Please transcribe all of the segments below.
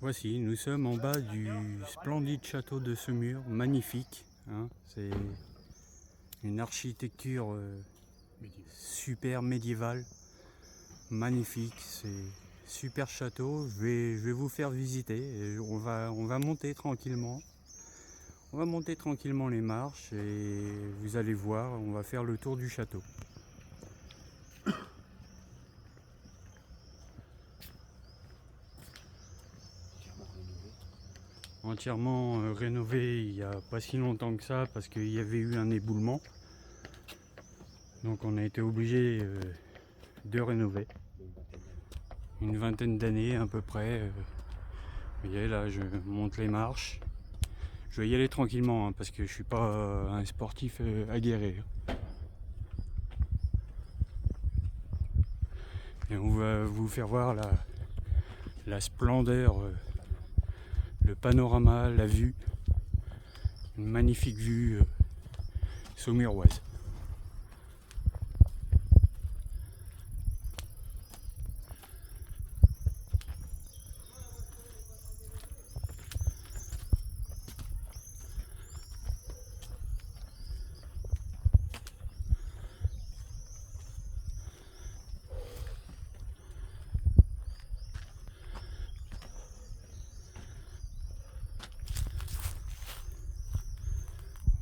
Voici, nous sommes en bas du splendide château de Saumur, magnifique. Hein, c'est une architecture super médiévale, magnifique. C'est super château. Je vais vous faire visiter. Et on va monter tranquillement. On va monter tranquillement les marches et vous allez voir, on va faire le tour du château. Entièrement rénové il n'y a pas si longtemps que ça parce qu'il y avait eu un éboulement. Donc on a été obligé de rénover. Une vingtaine d'années à peu près. Vous voyez là je monte les marches. Je vais y aller tranquillement hein, parce que je suis pas un sportif aguerri. Et on va vous faire voir la splendeur, le panorama, la vue. Une magnifique vue saumuroise.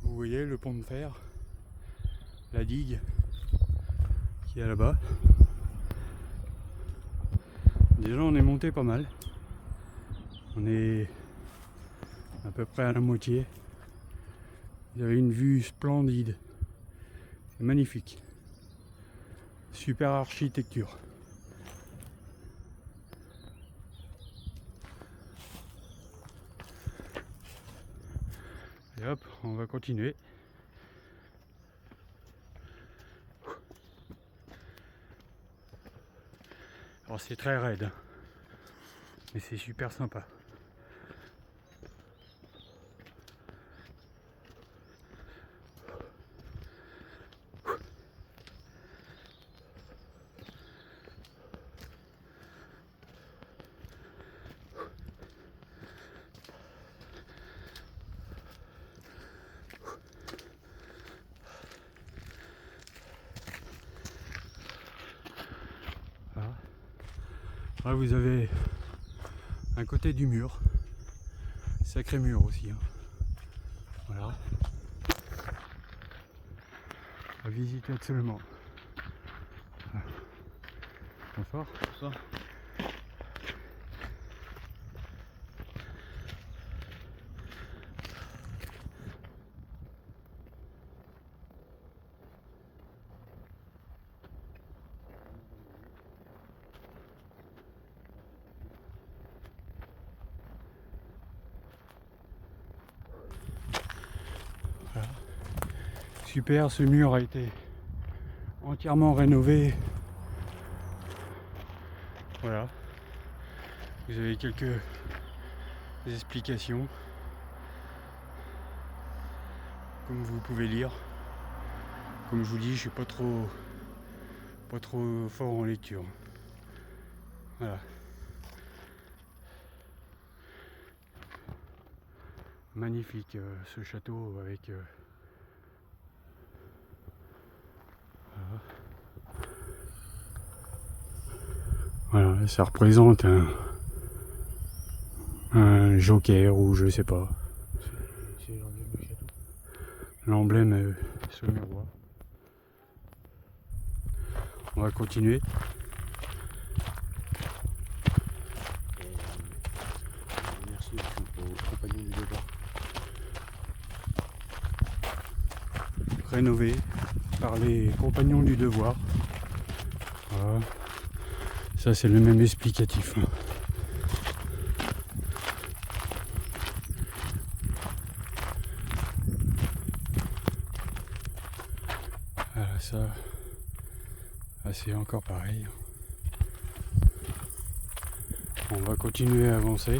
Vous voyez le pont de fer, la digue qui est là-bas. Déjà on est monté pas mal. On est à peu près à la moitié. Vous avez une vue splendide. C'est magnifique. Super architecture. Et hop, on va continuer. Alors c'est très raide, mais c'est super sympa. Là vous avez un côté du mur, sacré mur aussi. Hein. Voilà. À visiter absolument. Bonsoir. Bonsoir. Voilà. Super, ce mur a été entièrement rénové. Voilà. Vous avez quelques explications. Comme vous pouvez lire. Comme je vous dis, je suis pas trop fort en lecture. Voilà. Magnifique ce château avec voilà, ça représente un joker ou je sais pas. C'est l'emblème du château. L'emblème saumurois. On va continuer. Merci aux compagnons du devoir. Rénové par les compagnons du devoir. Voilà. Ça c'est le même explicatif. Voilà, ça c'est encore pareil. On va continuer à avancer.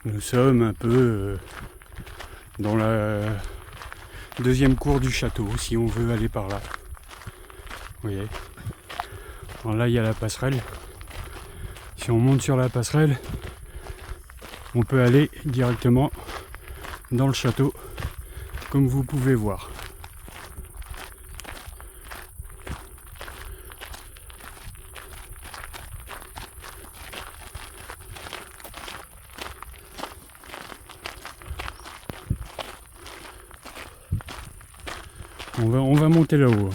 Nous sommes un peu dans la deuxième cour du château, si on veut aller par là. Vous voyez. Alors là, il y a la passerelle. Si on monte sur la passerelle, on peut aller directement dans le château, comme vous pouvez voir. On va monter là-haut.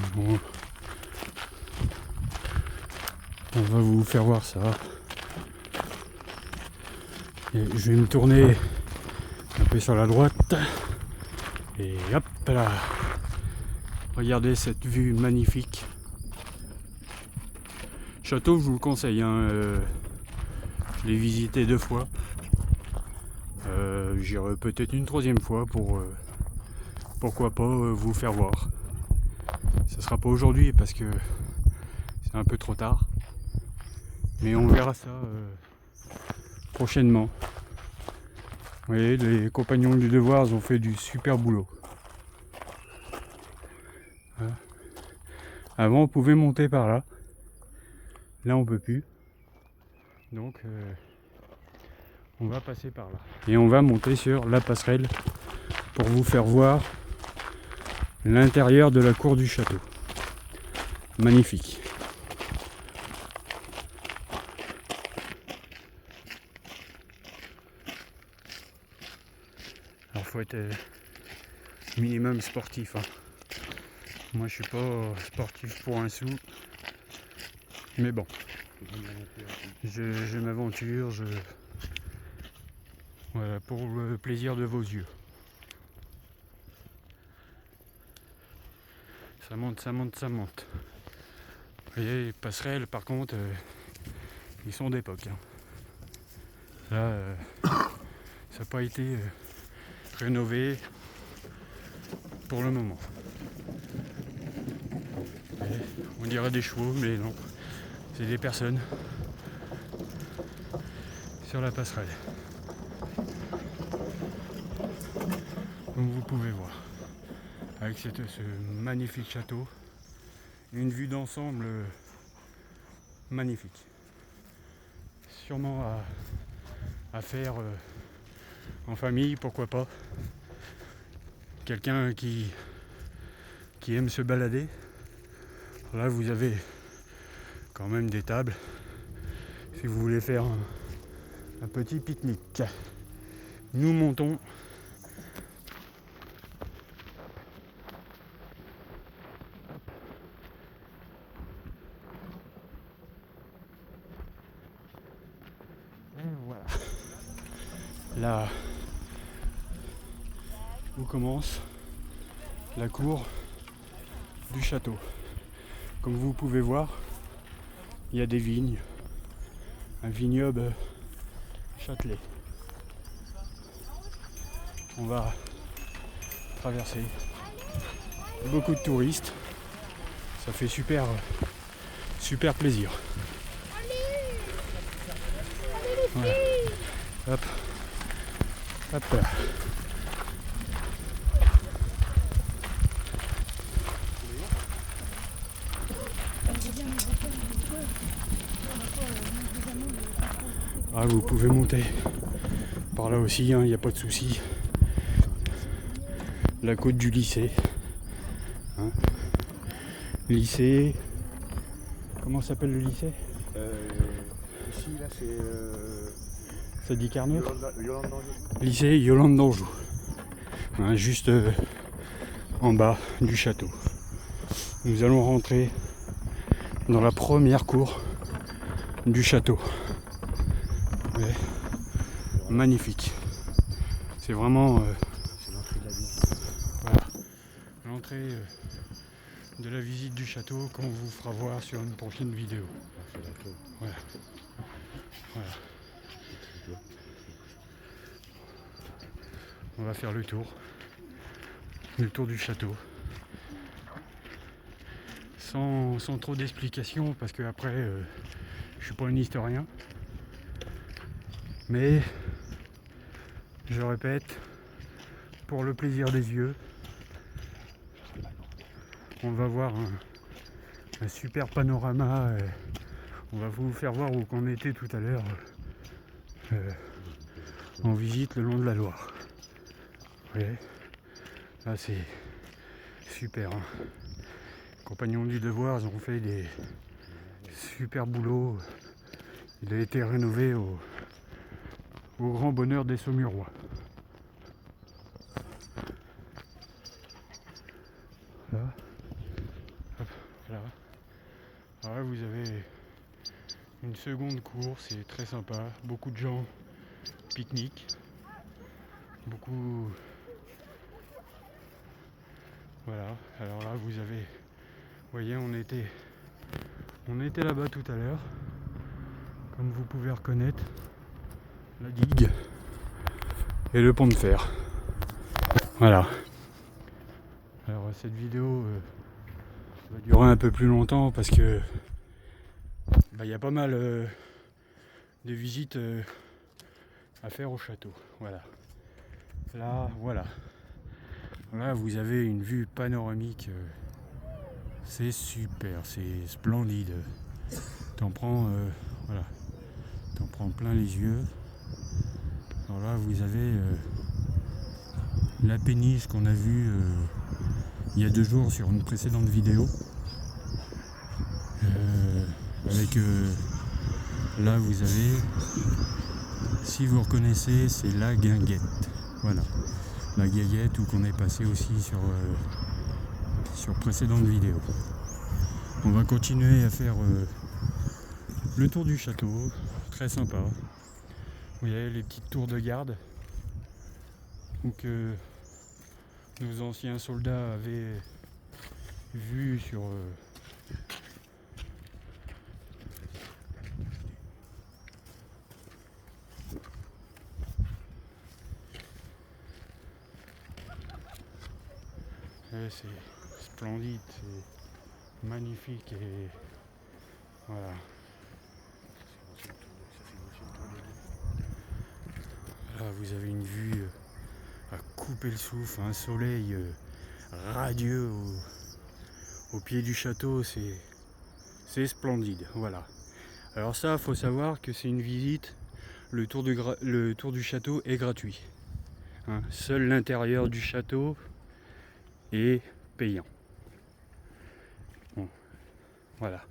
On va vous faire voir ça. Et je vais me tourner un peu sur la droite. Et hop là. Regardez cette vue magnifique. Château, je vous le conseille. Hein, je l'ai visité 2 fois. J'irai peut-être une 3e fois pour pourquoi pas vous faire voir. Ça sera pas aujourd'hui parce que c'est un peu trop tard. Mais on verra ça prochainement. Vous voyez, les compagnons du devoir ont fait du super boulot. Voilà. Avant on pouvait monter par là. Là on peut plus. Donc on va passer par là. Et on va monter sur la passerelle pour vous faire voir l'intérieur de la cour du château. Magnifique. Alors faut être minimum sportif. Hein. Moi je suis pas sportif pour un sou. Mais bon. Je m'aventure, voilà, pour le plaisir de vos yeux. Ça monte, ça monte, ça monte. Vous voyez, les passerelles, par contre, ils sont d'époque. Hein. Là, ça n'a pas été rénové pour le moment. Et on dirait des chevaux, mais non. C'est des personnes sur la passerelle. Comme vous pouvez voir. Avec ce magnifique château. Une vue d'ensemble magnifique. Sûrement à faire en famille, pourquoi pas. Quelqu'un qui aime se balader. Là vous avez quand même des tables si vous voulez faire un petit pique-nique. Nous montons. Et voilà. Là où commence la cour du château. Comme vous pouvez voir, il y a des vignes, un vignoble châtelet. On va traverser. Beaucoup de touristes, ça fait super plaisir. Voilà. Hop, hop là. Ah, vous pouvez monter par là aussi, il n'y a pas de souci. La côte du lycée. Hein. Lycée. Comment s'appelle le lycée? Ici, là, c'est. Ça dit Carnot? Yolande d'Anjou. Lycée Yolande d'Anjou. Hein, juste en bas du château. Nous allons rentrer dans la première cour du château. Ouais. Magnifique. C'est vraiment C'est l'entrée de la visite. voilà, l'entrée de la visite du château qu'on vous fera voir sur une prochaine vidéo. C'est la clé. Voilà. Voilà. On va faire le tour du château. Sans trop d'explications parce que après je suis pas un historien. Mais Je répète, pour le plaisir des yeux, on va voir un super panorama. On va vous faire voir où qu'on était tout à l'heure en visite le long de la Loire. Vous voyez, là c'est super. Hein. Les compagnons du devoir, ils ont fait des super boulots. Il a été rénové au grand bonheur des Saumurois. Là. Hop, là. Alors là, vous avez une seconde cour, c'est très sympa. Beaucoup de gens pique-nique. Beaucoup. Voilà. Alors là, vous avez. Vous voyez, on était là-bas tout à l'heure. Comme vous pouvez reconnaître, la digue et le pont de fer. Voilà. Alors cette vidéo va durer un peu plus longtemps parce que y a pas mal de visites à faire au château. Voilà. Là, voilà. Là, vous avez une vue panoramique. C'est super, c'est splendide. T'en prends, voilà. T'en prends plein les yeux. Alors là, vous avez la péniche qu'on a vue il y a 2 jours sur une précédente vidéo. Avec là, vous avez, si vous reconnaissez, c'est la guinguette. Voilà, la guinguette où qu'on est passé aussi sur précédente vidéo. On va continuer à faire le tour du château, très sympa. Vous voyez les petites tours de garde que nos anciens soldats avaient vues sur c'est splendide, c'est magnifique et voilà. Là vous avez une vue à couper le souffle, un soleil radieux au pied du château, c'est splendide, voilà. Alors ça, faut savoir que c'est une visite, le tour du château est gratuit. Hein, seul l'intérieur du château est payant. Bon, voilà.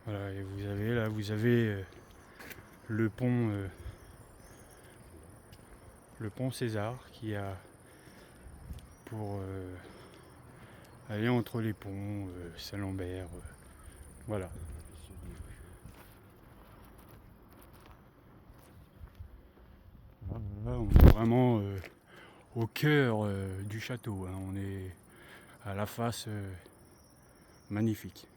Voilà, et vous avez le pont César qui a pour aller entre les ponts Saint-Lambert, voilà. Là, on est vraiment au cœur du château, hein. On est à la face magnifique.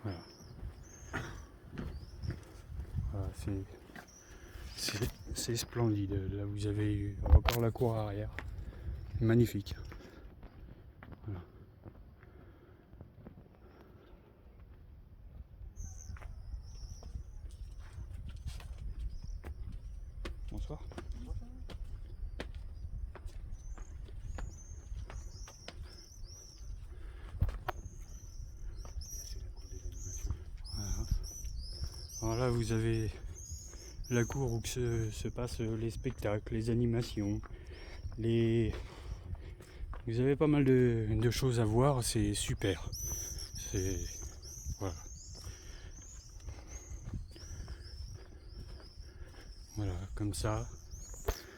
Voilà. Voilà, c'est splendide. Là, vous avez encore la cour arrière. Magnifique. Voilà. Bonsoir. Voilà. Alors là, vous avez la cour où se passent les spectacles, les animations, vous avez pas mal de choses à voir, c'est super. Voilà. Voilà, comme ça.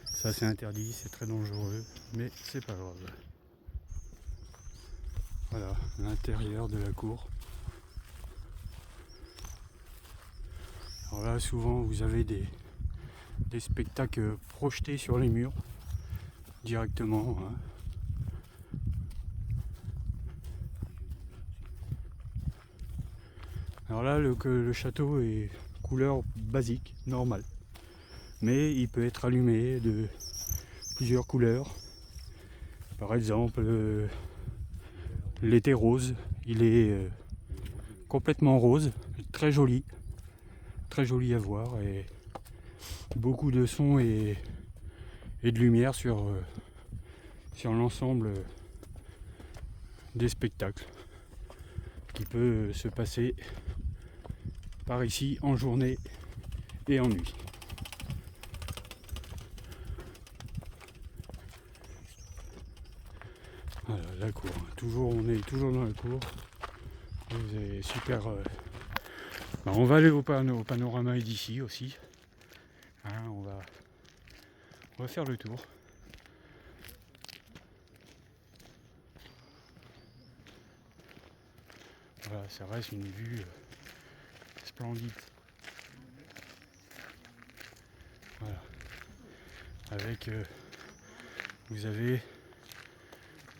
Ça c'est interdit, c'est très dangereux, mais c'est pas grave. Voilà, l'intérieur de la cour. Alors là, souvent, vous avez des spectacles projetés sur les murs directement. Hein. Alors là, le château est couleur basique, normale. mais il peut être allumé de plusieurs couleurs. Par exemple, l'été rose, il est complètement rose, très joli à voir, et beaucoup de sons et de lumière sur l'ensemble des spectacles qui peut se passer par ici en journée et en nuit. Voilà, la cour. On est toujours dans la cour. Vous avez super. On va aller au panorama d'ici aussi. Hein, on va faire le tour. Voilà, ça reste une vue splendide. Voilà. Avec, vous avez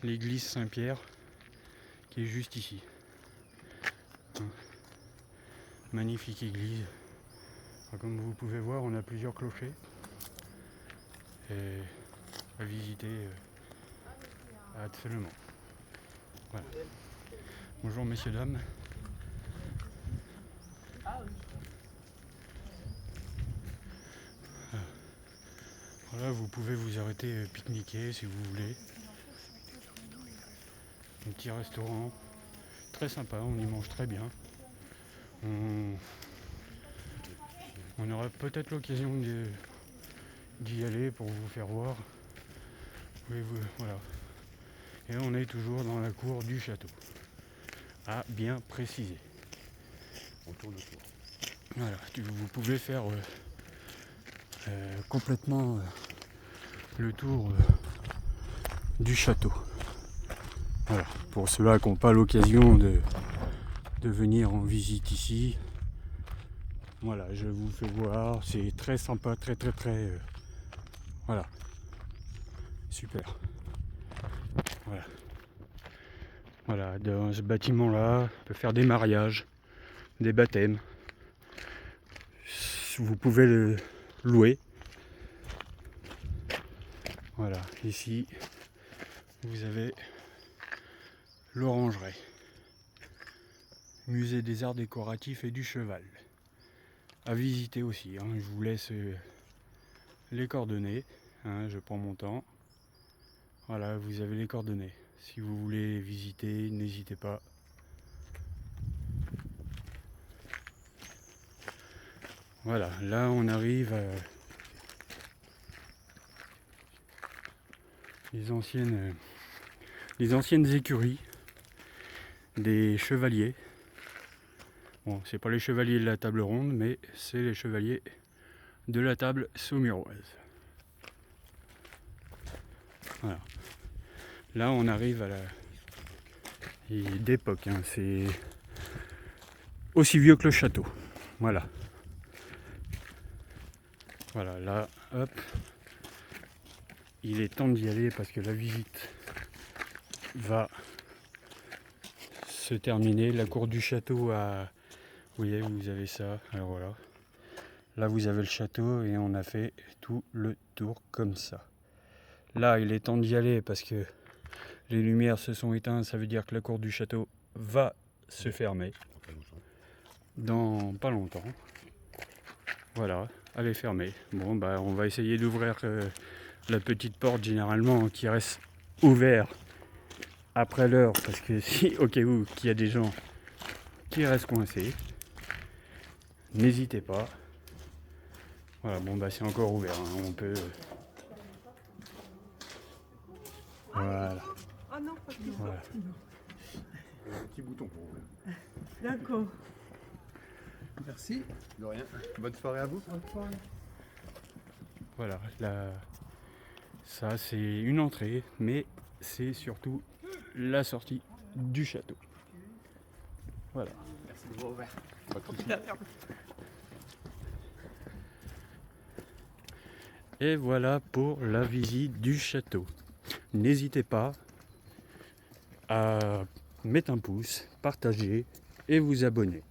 l'église Saint-Pierre qui est juste ici. Magnifique église. Alors, comme vous pouvez voir, on a plusieurs clochers et à visiter absolument. Voilà. Bonjour messieurs, dames. Voilà, vous pouvez vous arrêter pique-niquer si vous voulez. Un petit restaurant très sympa, on y mange très bien. On aura peut-être l'occasion d'y aller pour vous faire voir. Voilà. Et on est toujours dans la cour du château. À bien préciser. On tourne autour. Voilà, vous pouvez faire complètement le tour du château. Voilà, pour ceux-là qui n'ont pas l'occasion de venir en visite ici, voilà, je vous fais voir, c'est très sympa, très voilà, super. Voilà, dans ce bâtiment-là, on peut faire des mariages, des baptêmes. Vous pouvez le louer. Voilà, ici, vous avez l'orangerie. Musée des arts décoratifs et du cheval. À visiter aussi, hein. Je vous laisse les coordonnées. Hein, je prends mon temps. Voilà, vous avez les coordonnées. Si vous voulez visiter, n'hésitez pas. Voilà, là on arrive à les anciennes écuries des chevaliers. Bon, c'est pas les chevaliers de la table ronde, mais c'est les chevaliers de la table saumuroise. Voilà. Là on arrive à d'époque, hein. C'est aussi vieux que le château. Voilà. Voilà, là, hop. Il est temps d'y aller parce que la visite va se terminer. La cour du château a... Vous voyez, vous avez ça. Alors voilà. Là, vous avez le château et on a fait tout le tour comme ça. Là, il est temps d'y aller parce que les lumières se sont éteintes. Ça veut dire que la cour du château va se fermer. Dans pas longtemps. Voilà, elle est fermée. Bon, bah, on va essayer d'ouvrir la petite porte généralement qui reste ouverte après l'heure, parce que si au cas où qu'il y a des gens qui restent coincés, n'hésitez pas. Voilà, bon bah c'est encore ouvert, hein. On peut. Voilà. Ah non, pas plus. Voilà. Un petit bouton pour ouvrir. D'accord. Merci. De rien. Bonne soirée à vous. Voilà, ça c'est une entrée, mais c'est surtout la sortie du château. Voilà. Merci de vous ouvrir. Et voilà pour la visite du château. N'hésitez pas à mettre un pouce, partager et vous abonner.